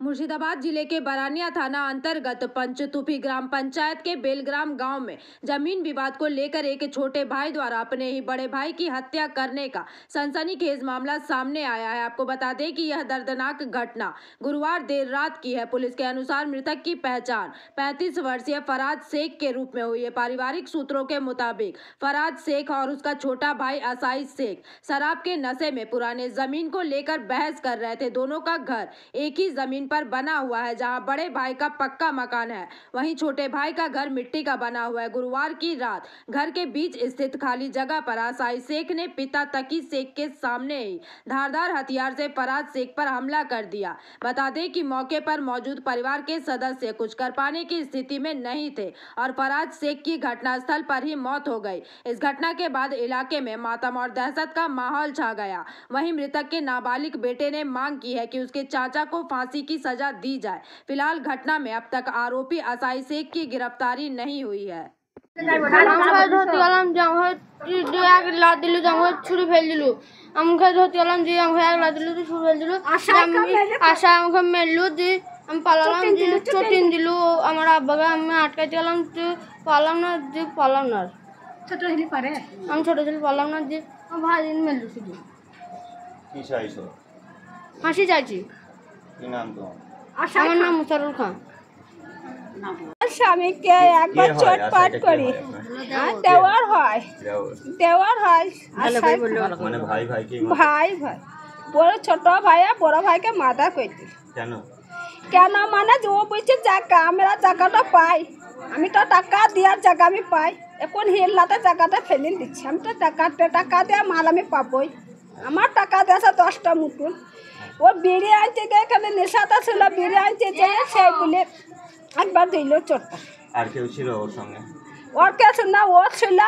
मुर्शिदाबाद जिले के बरानिया थाना अंतर्गत पंचतुफी ग्राम पंचायत के बेलग्राम गांव में जमीन विवाद को लेकर एक छोटे भाई द्वारा अपने ही बड़े भाई की हत्या करने का सनसनीखेज मामला सामने आया है। आपको बता दें कि यह दर्दनाक घटना गुरुवार देर रात की है। पुलिस के अनुसार मृतक की पहचान 35 वर्षीय फराज शेख के रूप में हुई है। पारिवारिक सूत्रों के मुताबिक फराज शेख और उसका छोटा भाई असाई शेख शराब के नशे में पुराने जमीन को लेकर बहस कर रहे थे। दोनों का घर एक ही जमीन पर बना हुआ है, जहां बड़े भाई का पक्का मकान है, वहीं छोटे भाई का घर मिट्टी का बना हुआ है। गुरुवार की रात घर के बीच स्थित खाली जगह पर असाई शेख ने पिता तकी शेख के सामने ही धारदार हथियार से फराज शेख पर हमला कर दिया। बता दें कि मौके पर मौजूद परिवार के सदस्य कुछ कर पाने की स्थिति में नहीं थे और फराज शेख की घटनास्थल पर ही मौत हो गई। इस घटना के बाद इलाके में मातम और दहशत का माहौल छा गया। वहीं मृतक के नाबालिग बेटे ने मांग की है कि उसके चाचा को फांसी की सजा दी जाए। फिलहाल घटना में अब तक आरोपी असाई शेख की गिरफ्तारी नहीं हुई है। ফাঁসি চাইছি। আমার নাম মুসারুল খান। স্বামীকে একবার চটপাট করি দেওয়ার হয় মানে ভাই ভাই বড় ছোট ভাইয়া বড় ভাইকে মাথা কইতে কেন মানে ও বলছে টাকা আমরা টাকাটা পাই, আমি তো টাকা দেওয়ার জায়গা আমি পাই, এখন হিল্লাতে টাকাটা ফেলে দিচ্ছি। আমি তো টাকা দেওয়া মাল আমি পাবই, আমার টাকা দিয়েছে 10টা মুঠুন। ও বিড়ি আনতে গিয়ে এখানে নেশাটা ছিল, বিড়ি আনতে যেয়ে সেই বলে একবার দিল চোটটা। আর কেউ ছিল ওর সঙ্গে? ওর কে ছিল না, ও ছিল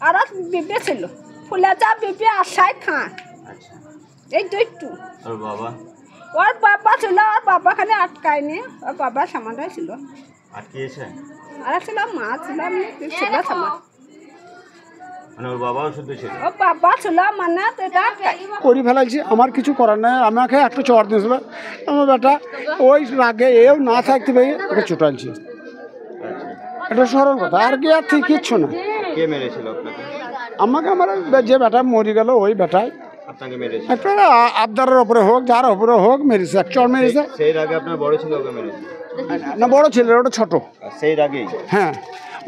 আর বিপি ছিল, ফুলেজা বিপি আশাই খান। আচ্ছা, এই দুইটু। ওর বাবা? ওর বাবা ছিল, ওর বাবা খানে আটকায়নি, ওর বাবা সামানটাই ছিল। আটকিয়েছে? আর ছিল মা ছিল, আমি ছিল সামান। মানে ওর বাবাও শুধু ছিল? ওর বাবা ছিল মানে করে ফেলাইছি, আমার কিছু করার নাই। আমাকে একটা চড় দিয়েছিল আমার বেটা, ওই রাগে এও না থাকতে পেরে ওকে চুটালছি। এটা সরল কথা, আর কি আর ঠিক কিচ্ছু না। কে মেরেছিল আপনাকে? আমাকে আমার যে বেটা মরে গেল ওই বেটাই আপনাকে মেরেছে। একটা আবদারের ওপরে হোক, যার ওপরে হোক মেরেছে, এক চড় মেরেছে। সেই আগে আপনার বড় ছিল ওকে মেরেছে? না, বড় ছিল, ওটা ছোট। সেই আগেই? হ্যাঁ,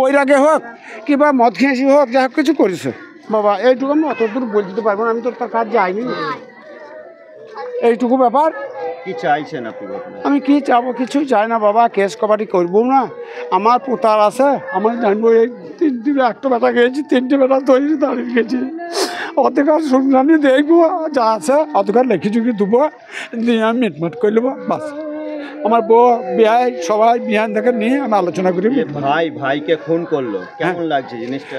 ওই রাগে হোক কিংবা মদ খেয়েছি হোক, যা কিছু করেছে বাবা, এইটুকু আমি অত দূর বলে দিতে পারবো না, আমি তো তার কাজ যাইনি। এইটুকু ব্যাপার। কি চাইছেন আপনি? আমি কি চাবো? কিছুই চাই না বাবা, কেস কবাডি করবো না। আমার পুতার আছে, আমার জানবো এই 3টি একটা বেটা গেছি, 3টি বেটা তৈরি দাঁড়িয়ে গেছি। অতকার শুনলানি দেখবো, যা আছে অতকার লেখি চুকি দেবো, দিয়ে আমি মিটমাট করে নেবো বাস। আমার বউ বিয়ায় সবাই বিহান থেকে নিয়ে আমি আলোচনা করি। ভাইকে খুন করলো, কেমন লাগছে জিনিসটা?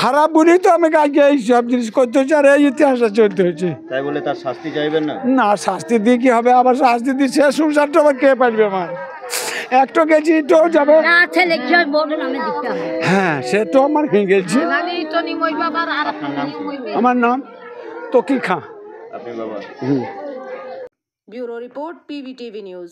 খারাপ বলেই তো আমি আগে এই সব জিনিস করতে হচ্ছে, আর এই ইতিহাসটা চলতে হচ্ছে। তাই বলে তার শাস্তি চাইবেন না? না, শাস্তি দিয়ে কি হবে? আবার শাস্তি দিয়ে শেষ সংসারটা আবার কে পারবে? আমার একটা গেছি তো যাবে। হ্যাঁ, সে তো আমার ভেঙে গেছে। আমার নাম তকি খাঁ। আপনি বাবা? Bureau report PVTV news.